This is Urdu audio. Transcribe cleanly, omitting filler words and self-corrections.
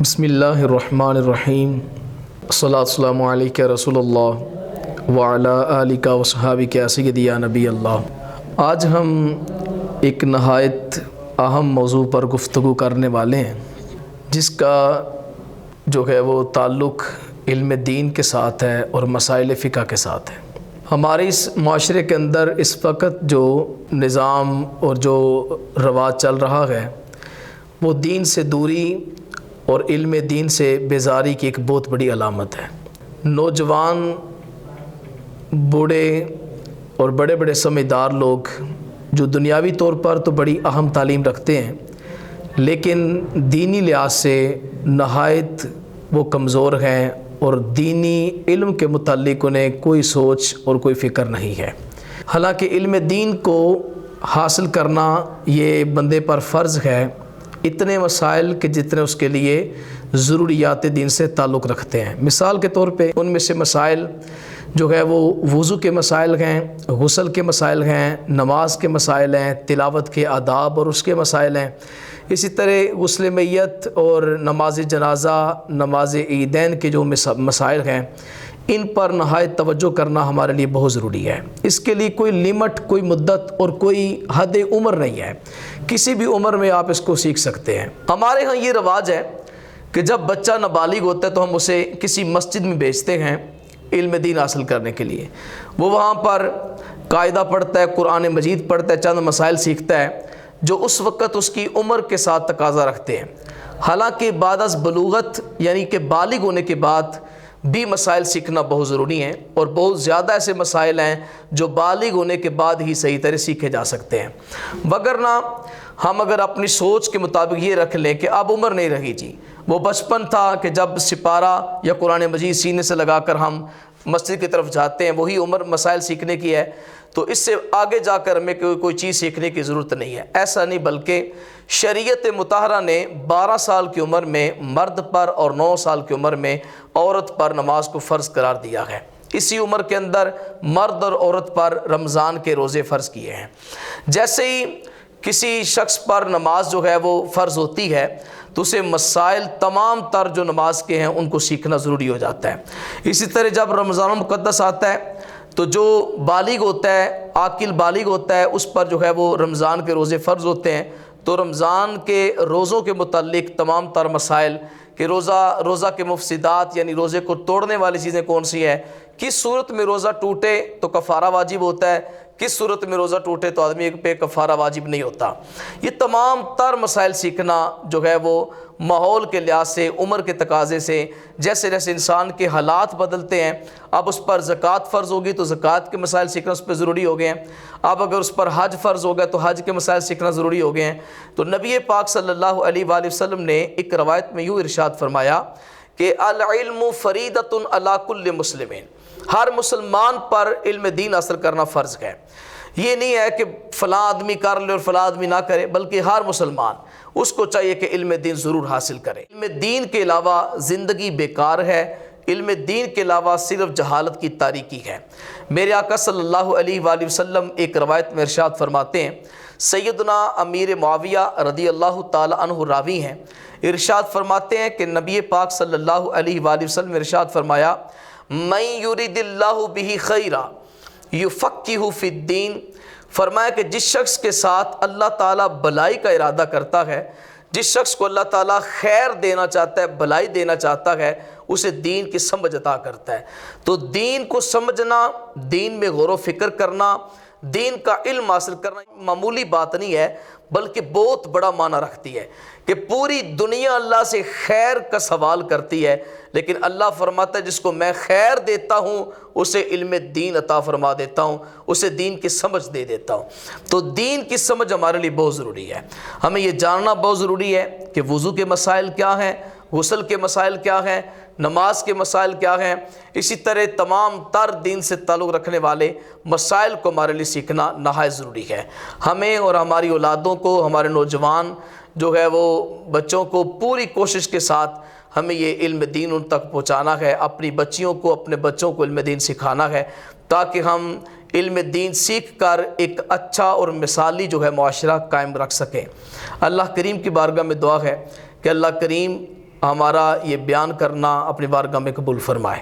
بسم اللہ الرحمن الرحیم السلام علیکہ رسول اللہ وعلا آلکہ وصحابکہ یا سیدی یا نبی اللہ۔ آج ہم ایک نہایت اہم موضوع پر گفتگو کرنے والے ہیں، جس کا جو ہے وہ تعلق علم دین کے ساتھ ہے اور مسائل فقہ کے ساتھ ہے۔ ہمارے اس معاشرے کے اندر اس وقت جو نظام اور جو رواج چل رہا ہے وہ دین سے دوری اور علم دین سے بیزاری کی ایک بہت بڑی علامت ہے۔ نوجوان، بوڑھے اور بڑے بڑے سمجھدار لوگ جو دنیاوی طور پر تو بڑی اہم تعلیم رکھتے ہیں، لیکن دینی لحاظ سے نہایت وہ کمزور ہیں اور دینی علم کے متعلق انہیں کوئی سوچ اور کوئی فکر نہیں ہے۔ حالانکہ علم دین کو حاصل کرنا یہ بندے پر فرض ہے، اتنے مسائل کہ جتنے اس کے لیے ضروریات دین سے تعلق رکھتے ہیں۔ مثال کے طور پہ ان میں سے مسائل جو ہے وہ وضو کے مسائل ہیں، غسل کے مسائل ہیں، نماز کے مسائل ہیں، تلاوت کے آداب اور اس کے مسائل ہیں۔ اسی طرح غسل میت اور نماز جنازہ، نماز عیدین کے جو مسائل ہیں، ان پر نہایت توجہ کرنا ہمارے لیے بہت ضروری ہے۔ اس کے لیے کوئی لمٹ، کوئی مدت اور کوئی حد عمر نہیں ہے، کسی بھی عمر میں آپ اس کو سیکھ سکتے ہیں۔ ہمارے ہاں یہ رواج ہے کہ جب بچہ نابالغ ہوتا ہے تو ہم اسے کسی مسجد میں بھیجتے ہیں علم دین حاصل کرنے کے لیے۔ وہ وہاں پر قاعدہ پڑھتا ہے، قرآن مجید پڑھتا ہے، چند مسائل سیکھتا ہے جو اس وقت اس کی عمر کے ساتھ تقاضا رکھتے ہیں۔ حالانکہ بعد از بلوغت یعنی کہ بالغ ہونے کے بعد بھی مسائل سیکھنا بہت ضروری ہیں، اور بہت زیادہ ایسے مسائل ہیں جو بالغ ہونے کے بعد ہی صحیح طرح سیکھے جا سکتے ہیں۔ وگرنہ ہم اگر اپنی سوچ کے مطابق یہ رکھ لیں کہ اب عمر نہیں رہی جی، وہ بچپن تھا کہ جب سپارہ یا قرآن مجید سینے سے لگا کر ہم مسجد کی طرف جاتے ہیں، وہی عمر مسائل سیکھنے کی ہے، تو اس سے آگے جا کر ہمیں کوئی چیز سیکھنے کی ضرورت نہیں ہے۔ ایسا نہیں، بلکہ شریعت مطہرہ نے 12 سال کی عمر میں مرد پر اور 9 سال کی عمر میں عورت پر نماز کو فرض قرار دیا ہے۔ اسی عمر کے اندر مرد اور عورت پر رمضان کے روزے فرض کیے ہیں۔ جیسے ہی کسی شخص پر نماز جو ہے وہ فرض ہوتی ہے تو اسے مسائل تمام تر جو نماز کے ہیں ان کو سیکھنا ضروری ہو جاتا ہے۔ اسی طرح جب رمضان المقدس آتا ہے تو جو بالغ ہوتا ہے، عاقل بالغ ہوتا ہے، اس پر جو ہے وہ رمضان کے روزے فرض ہوتے ہیں، تو رمضان کے روزوں کے متعلق تمام تر مسائل کہ روزہ کے مفسدات یعنی روزے کو توڑنے والی چیزیں کون سی ہیں، کس صورت میں روزہ ٹوٹے تو کفارہ واجب ہوتا ہے، کس صورت میں روزہ ٹوٹے تو آدمی پہ کفارہ واجب نہیں ہوتا۔ یہ تمام تر مسائل سیکھنا جو ہے وہ ماحول کے لحاظ سے، عمر کے تقاضے سے، جیسے جیسے انسان کے حالات بدلتے ہیں، اب اس پر زکوٰۃ فرض ہوگی تو زکوٰۃ کے مسائل سیکھنا اس پہ ضروری ہو گئے ہیں۔ اب اگر اس پر حج فرض ہو گیا تو حج کے مسائل سیکھنا ضروری ہو گئے ہیں۔ تو نبی پاک صلی اللہ علیہ وآلہ وسلم نے ایک روایت میں یوں ارشاد فرمایا کہ العلم فریضۃ علی کل مسلم، ہر مسلمان پر علم دین حاصل کرنا فرض ہے۔ یہ نہیں ہے کہ فلاں آدمی کر لے اور فلاں آدمی نہ کرے، بلکہ ہر مسلمان اس کو چاہیے کہ علم دین ضرور حاصل کرے۔ علم دین کے علاوہ زندگی بیکار ہے، علم دین کے علاوہ صرف جہالت کی تاریکی ہے۔ میرے آقا صلی اللہ علیہ وآلہ وسلم ایک روایت میں ارشاد فرماتے ہیں، سیدنا امیر معاویہ رضی اللہ تعالی عنہ راوی ہیں، ارشاد فرماتے ہیں کہ نبی پاک صلی اللہ علیہ وآلہ وسلم ارشاد فرمایا، من یرید اللہ بہ خیرا یفقہہ فی الدین، فرمایا کہ جس شخص کے ساتھ اللہ تعالیٰ بلائی کا ارادہ کرتا ہے، جس شخص کو اللہ تعالیٰ خیر دینا چاہتا ہے، بلائی دینا چاہتا ہے، اسے دین کی سمجھ عطا کرتا ہے۔ تو دین کو سمجھنا، دین میں غور و فکر کرنا، دین کا علم حاصل کرنا معمولی بات نہیں ہے، بلکہ بہت بڑا معنی رکھتی ہے کہ پوری دنیا اللہ سے خیر کا سوال کرتی ہے، لیکن اللہ فرماتا ہے جس کو میں خیر دیتا ہوں اسے علم دین عطا فرما دیتا ہوں، اسے دین کی سمجھ دے دیتا ہوں۔ تو دین کی سمجھ ہمارے لیے بہت ضروری ہے۔ ہمیں یہ جاننا بہت ضروری ہے کہ وضو کے مسائل کیا ہیں، غسل کے مسائل کیا ہیں، نماز کے مسائل کیا ہیں۔ اسی طرح تمام تر دین سے تعلق رکھنے والے مسائل کو ہمارے لیے سیکھنا نہایت ضروری ہے۔ ہمیں اور ہماری اولادوں کو، ہمارے نوجوان جو ہے وہ بچوں کو پوری کوشش کے ساتھ ہمیں یہ علم دین ان تک پہنچانا ہے، اپنی بچیوں کو، اپنے بچوں کو علم دین سکھانا ہے، تاکہ ہم علم دین سیکھ کر ایک اچھا اور مثالی جو ہے معاشرہ قائم رکھ سکیں۔ اللہ کریم کی بارگاہ میں دعا ہے کہ اللہ کریم ہمارا یہ بیان کرنا اپنی بارگاہ میں قبول فرمائے۔